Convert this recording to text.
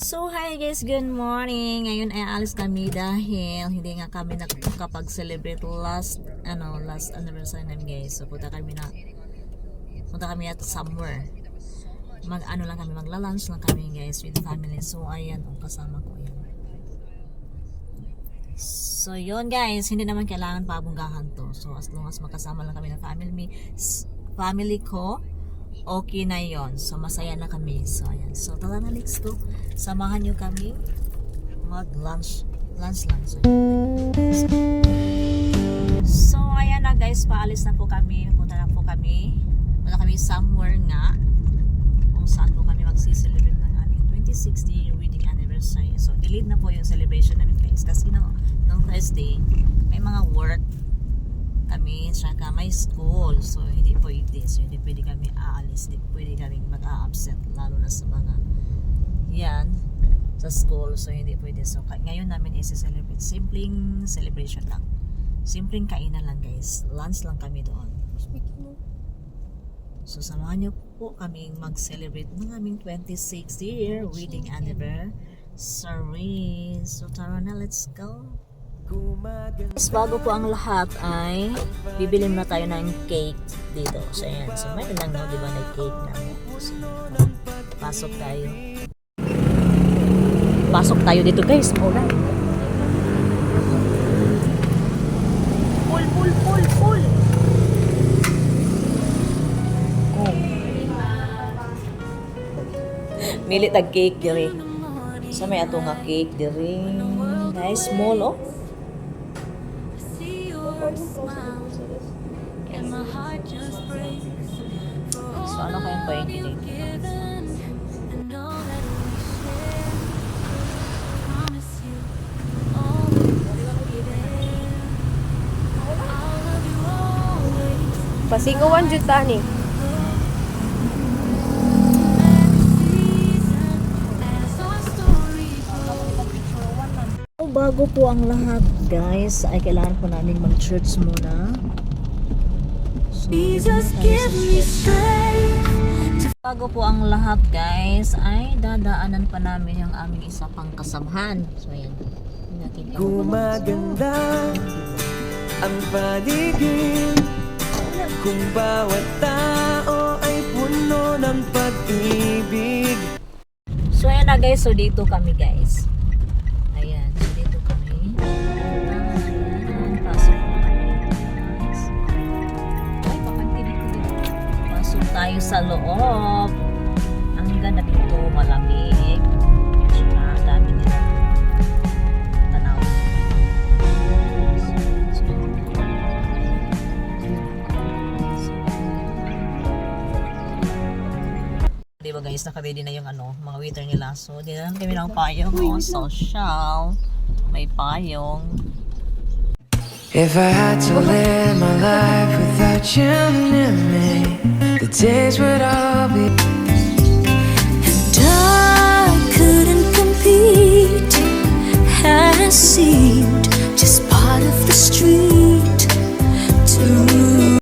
So hi guys, good morning. Ngayon ay alis kami dahil hindi nga kami nakapag-celebrate last anniversary namin guys. So punta kami at somewhere. Lang kami, magla-lunch lang kami guys with the family. So ayan, ang kasama ko yan. So yun guys, hindi naman kailangan pabunggahan to. So as long as magkasama lang kami ng family ko, okay na yon. So masaya na kami. So ayan. So tara na, let's go. Samahan nyo kami mag-lunch lang. So ayan na guys, paalis na po kami. Punta kami somewhere nga kung saan po kami magsi-celebrate ng aming 26th year wedding anniversary. So delayed na po yung celebration namin guys kasi nung Thursday may mga work kami, saka may school, so hindi pwede kami aalis, hindi pwede kami mag-a-absent, lalo na sa mga yan sa school, so hindi pwede. So ngayon namin i-celebrate, simpleng celebration lang, simpleng kainan lang guys, lunch lang kami doon. So samahan niyo po kaming mag-celebrate ng aming 26th year wedding anniversary. So tara na, let's go. Bago po ang lahat ay bibili na tayo ng cake dito. So ayan, so may lang no, di ba, na cake na. So, pasok tayo dito guys. Muna. Full. Oh. Milit ang cake diri. So may ato nga cake diri. Nice, small oh. So ano kayang paingin? Pasingawan juta ni. Bago po ang lahat guys, ay kailangan po namin mag-church muna. So, bago po ang lahat guys, ay dadaanan pa namin yung aming isa pang kasamahan. So ayan, gumaganda ang paligid kung bawat tao ay puno ng pag-ibig. So ayan na guys, so dito kami guys. Ayan, so dito kami. Pasok na kami guys. Ay, pakantinig ko dito. Pasok tayo sa loob. Ang ganda dito, malamig. Saka dami nila tanaw. Diba guys, naka-ready na yung mga waiter nila. So, dinala kami ng payong. Social. May payong. If I had to live my life without you near me, the days would all be. And I couldn't compete. I see